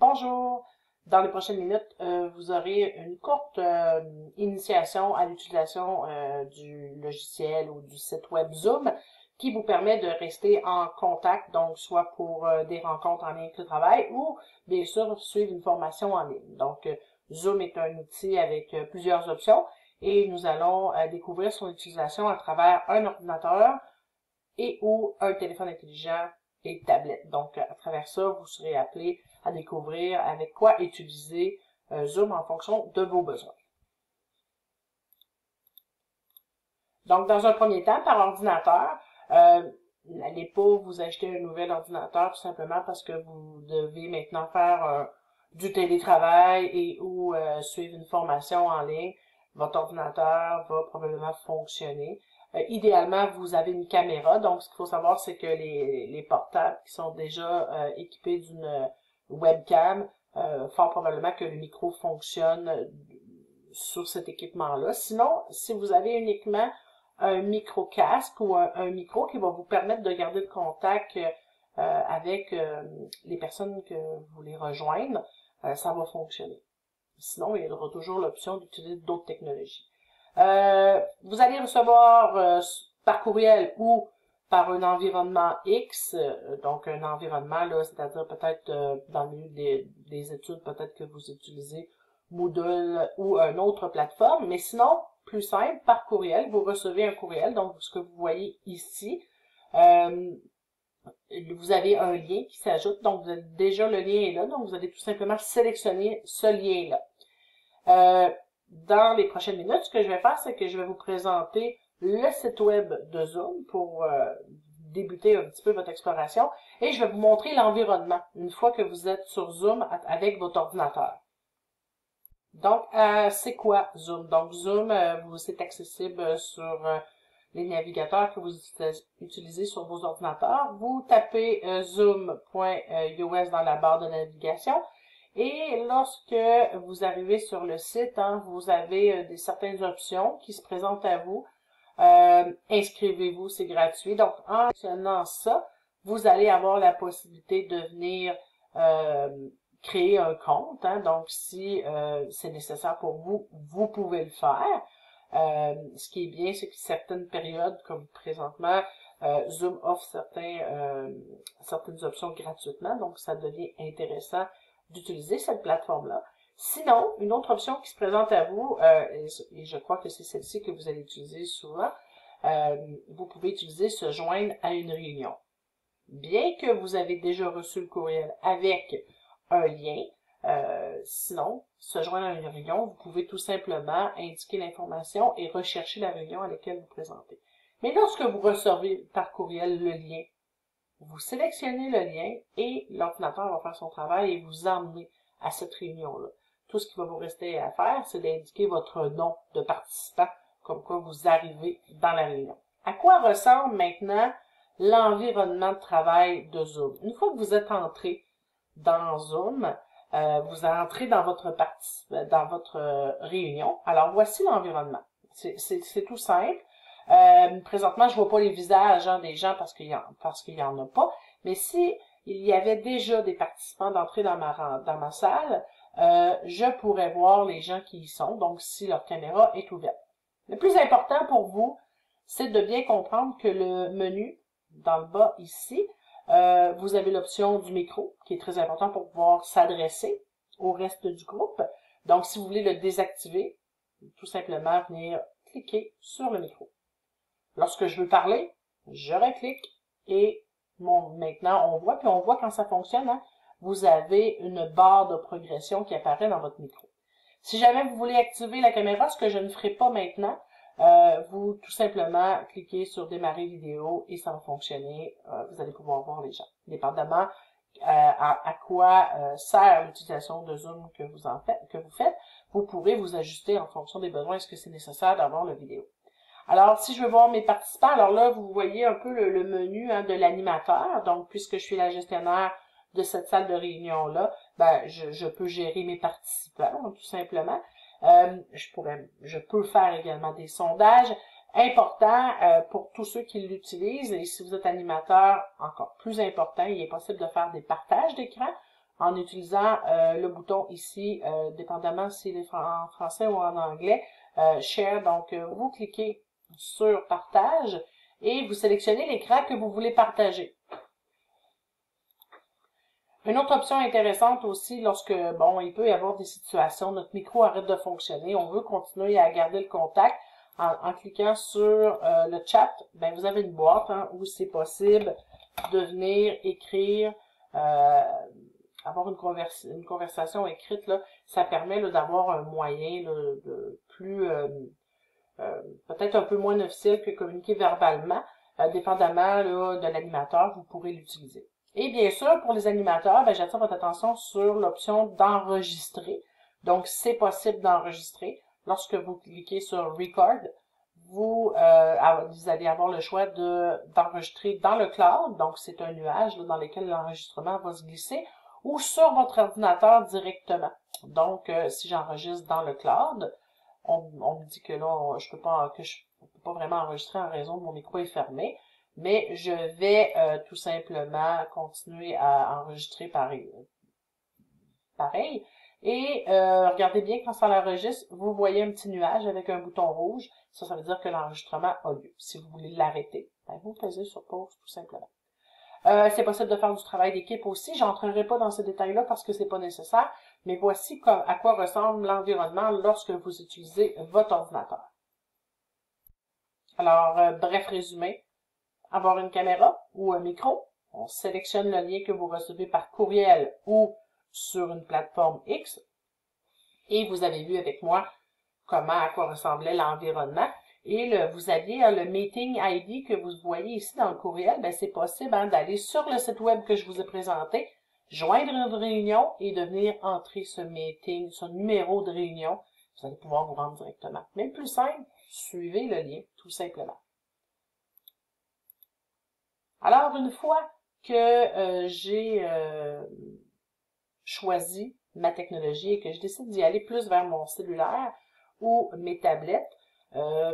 Bonjour! Dans les prochaines minutes, vous aurez une courte initiation à l'utilisation du logiciel ou du site web Zoom qui vous permet de rester en contact, donc soit pour des rencontres en lien avec le travail ou bien sûr suivre une formation en ligne. Donc Zoom est un outil avec plusieurs options et nous allons découvrir son utilisation à travers un ordinateur et ou un téléphone intelligent et tablette. Donc, à travers ça, vous serez appelé à découvrir avec quoi utiliser Zoom en fonction de vos besoins. Donc, dans un premier temps, par ordinateur, n'allez pas vous acheter un nouvel ordinateur tout simplement parce que vous devez maintenant faire du télétravail et ou suivre une formation en ligne. Votre ordinateur va probablement fonctionner. Idéalement, vous avez une caméra. Donc, ce qu'il faut savoir, c'est que les portables qui sont déjà équipés d'une webcam, fort probablement que le micro fonctionne sur cet équipement-là. Sinon, si vous avez uniquement un micro-casque ou un micro qui va vous permettre de garder le contact avec les personnes que vous voulez rejoindre, ça va fonctionner. Sinon, il y aura toujours l'option d'utiliser d'autres technologies. Vous allez recevoir par courriel ou par un environnement X, donc un environnement, là, c'est-à-dire peut-être dans le milieu des études, peut-être que vous utilisez Moodle ou une autre plateforme, mais sinon, plus simple, par courriel, vous recevez un courriel, donc ce que vous voyez ici, vous avez un lien qui s'ajoute, donc vous avez déjà le lien est là, donc vous allez tout simplement sélectionner ce lien-là. Dans les prochaines minutes, ce que je vais faire, c'est que je vais vous présenter le site web de Zoom pour débuter un petit peu votre exploration et je vais vous montrer l'environnement une fois que vous êtes sur Zoom avec votre ordinateur. Donc, c'est quoi Zoom? Donc, Zoom, c'est accessible sur les navigateurs que vous utilisez sur vos ordinateurs. Vous tapez zoom.us dans la barre de navigation. Et lorsque vous arrivez sur le site, vous avez certaines options qui se présentent à vous. Inscrivez-vous, c'est gratuit. Donc, en sélectionnant ça, vous allez avoir la possibilité de venir créer un compte. Donc, si c'est nécessaire pour vous, vous pouvez le faire. Ce qui est bien, c'est que certaines périodes, comme présentement, Zoom offre certaines options gratuitement. Donc, ça devient intéressant d'utiliser cette plateforme-là. Sinon, une autre option qui se présente à vous, et je crois que c'est celle-ci que vous allez utiliser souvent, vous pouvez utiliser se joindre à une réunion. Bien que vous avez déjà reçu le courriel avec un lien, sinon, se joindre à une réunion, vous pouvez tout simplement indiquer l'information et rechercher la réunion à laquelle vous présentez. Mais lorsque vous recevez par courriel le lien, vous sélectionnez le lien et l'ordinateur va faire son travail et vous emmener à cette réunion-là. Tout ce qui va vous rester à faire, c'est d'indiquer votre nom de participant, comme quoi vous arrivez dans la réunion. À quoi ressemble maintenant l'environnement de travail de Zoom? Une fois que vous êtes entré dans Zoom, vous entrez dans votre réunion. Alors, voici l'environnement. C'est tout simple. Présentement, je vois pas les visages des gens parce qu'il y en a pas. Mais si il y avait déjà des participants d'entrer dans ma salle, je pourrais voir les gens qui y sont, donc si leur caméra est ouverte. Le plus important pour vous, c'est de bien comprendre que le menu, dans le bas ici, vous avez l'option du micro, qui est très important pour pouvoir s'adresser au reste du groupe. Donc, si vous voulez le désactiver, tout simplement venir cliquer sur le micro. Lorsque je veux parler, je reclique et maintenant on voit quand ça fonctionne, vous avez une barre de progression qui apparaît dans votre micro. Si jamais vous voulez activer la caméra, ce que je ne ferai pas maintenant, vous tout simplement cliquez sur démarrer vidéo et ça va fonctionner. Vous allez pouvoir voir les gens. Dépendamment à quoi sert l'utilisation de Zoom que vous faites, vous pourrez vous ajuster en fonction des besoins. Est-ce que c'est nécessaire d'avoir la vidéo? Alors, si je veux voir mes participants, alors là, vous voyez un peu le menu de l'animateur. Donc, puisque je suis la gestionnaire de cette salle de réunion-là, je peux gérer mes participants, tout simplement. Je peux faire également des sondages importants pour tous ceux qui l'utilisent. Et si vous êtes animateur, encore plus important, il est possible de faire des partages d'écran en utilisant le bouton ici, dépendamment s'il est en français ou en anglais, Share. Donc, vous cliquez sur Partage et vous sélectionnez l'écran que vous voulez partager. Une autre option intéressante aussi, lorsque, bon, il peut y avoir des situations, notre micro arrête de fonctionner, on veut continuer à garder le contact en cliquant sur le chat, ben vous avez une boîte où c'est possible de venir écrire, avoir une conversation écrite, là, ça permet d'avoir un moyen là, de plus, peut-être un peu moins officiel que communiquer verbalement, dépendamment là, de l'animateur, vous pourrez l'utiliser. Et bien sûr, pour les animateurs, ben, j'attire votre attention sur l'option d'enregistrer. Donc, c'est possible d'enregistrer. Lorsque vous cliquez sur Record, vous allez avoir le choix d'enregistrer dans le cloud. Donc, c'est un nuage là, dans lequel l'enregistrement va se glisser, ou sur votre ordinateur directement. Donc, si j'enregistre dans le cloud, on me dit que là, je peux pas vraiment enregistrer en raison de mon micro est fermé. Mais je vais tout simplement continuer à enregistrer pareil. Et regardez bien quand ça l'enregistre, vous voyez un petit nuage avec un bouton rouge. Ça veut dire que l'enregistrement a lieu. Si vous voulez l'arrêter, ben vous pesez sur pause tout simplement. C'est possible de faire du travail d'équipe aussi. J'entrerai pas dans ces détails-là parce que c'est pas nécessaire. Mais voici à quoi ressemble l'environnement lorsque vous utilisez votre ordinateur. Alors, bref résumé. Avoir une caméra ou un micro, on sélectionne le lien que vous recevez par courriel ou sur une plateforme X. Et vous avez vu avec moi à quoi ressemblait l'environnement. Et vous aviez le Meeting ID que vous voyez ici dans le courriel. Ben, c'est possible d'aller sur le site web que je vous ai présenté, joindre une réunion et de venir entrer ce meeting, ce numéro de réunion. Vous allez pouvoir vous rendre directement. Même plus simple, suivez le lien tout simplement. Alors, une fois que j'ai choisi ma technologie et que je décide d'y aller plus vers mon cellulaire ou mes tablettes,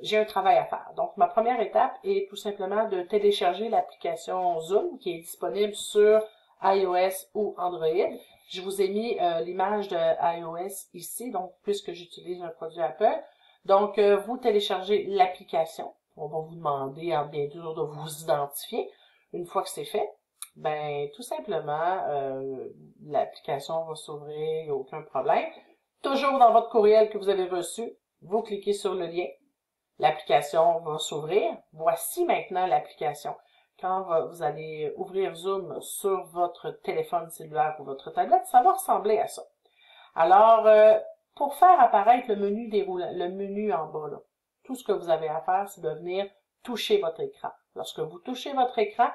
j'ai un travail à faire. Donc, ma première étape est tout simplement de télécharger l'application Zoom qui est disponible sur iOS ou Android. Je vous ai mis l'image de iOS ici, donc puisque j'utilise un produit Apple. Donc, vous téléchargez l'application. On va vous demander, bien sûr, de vous identifier. Une fois que c'est fait, ben tout simplement, l'application va s'ouvrir, il n'y a aucun problème. Toujours dans votre courriel que vous avez reçu, vous cliquez sur le lien, l'application va s'ouvrir. Voici maintenant l'application. Quand vous allez ouvrir Zoom sur votre téléphone cellulaire ou votre tablette, ça va ressembler à ça. Alors, pour faire apparaître le menu en bas, là, tout ce que vous avez à faire, c'est de venir toucher votre écran. Lorsque vous touchez votre écran,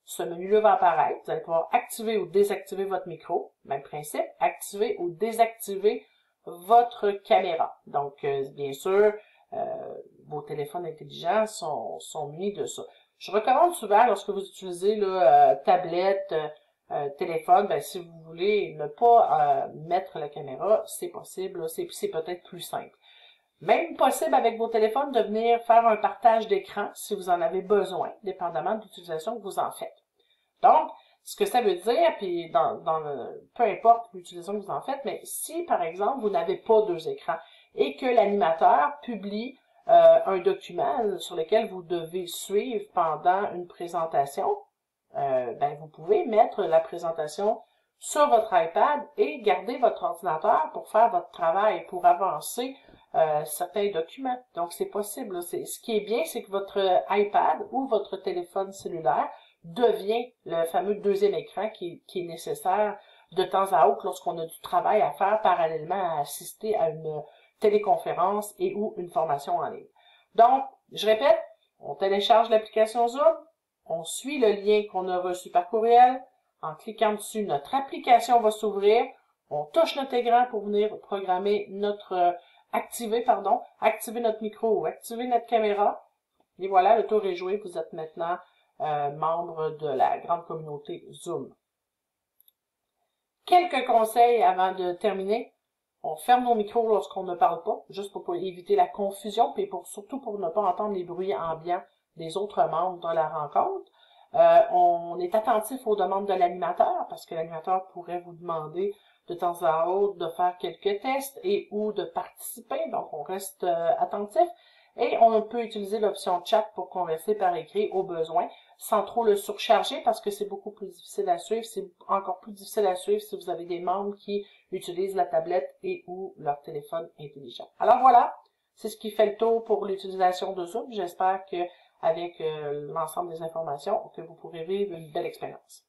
ce menu-là va apparaître. Vous allez pouvoir activer ou désactiver votre micro. Même principe, activer ou désactiver votre caméra. Donc, bien sûr, vos téléphones intelligents sont munis de ça. Je recommande souvent, lorsque vous utilisez tablette, téléphone, ben, si vous voulez ne pas mettre la caméra, c'est possible, c'est peut-être plus simple. Même possible avec vos téléphones de venir faire un partage d'écran si vous en avez besoin, dépendamment de l'utilisation que vous en faites. Donc, ce que ça veut dire, puis peu importe l'utilisation que vous en faites, mais si par exemple vous n'avez pas deux écrans et que l'animateur publie un document sur lequel vous devez suivre pendant une présentation, ben vous pouvez mettre la présentation sur votre iPad et garder votre ordinateur pour faire votre travail, pour avancer certains documents. Donc, c'est possible. Ce qui est bien, c'est que votre iPad ou votre téléphone cellulaire devient le fameux deuxième écran qui est nécessaire de temps à autre lorsqu'on a du travail à faire parallèlement à assister à une téléconférence et ou une formation en ligne. Donc, je répète, on télécharge l'application Zoom, on suit le lien qu'on a reçu par courriel. En cliquant dessus, notre application va s'ouvrir. On touche notre écran pour venir programmer activer notre micro ou activer notre caméra. Et voilà, le tour est joué. Vous êtes maintenant membre de la grande communauté Zoom. Quelques conseils avant de terminer. On ferme nos micros lorsqu'on ne parle pas, juste pour éviter la confusion, et surtout pour ne pas entendre les bruits ambiants des autres membres de la rencontre. On est attentif aux demandes de l'animateur parce que l'animateur pourrait vous demander de temps à autre de faire quelques tests et ou de participer. Donc, on reste attentif. Et on peut utiliser l'option chat pour converser par écrit au besoin, sans trop le surcharger parce que c'est beaucoup plus difficile à suivre. C'est encore plus difficile à suivre si vous avez des membres qui utilisent la tablette et ou leur téléphone intelligent. Alors voilà, c'est ce qui fait le tour pour l'utilisation de Zoom. J'espère que avec l'ensemble des informations, que vous pourrez vivre une belle expérience.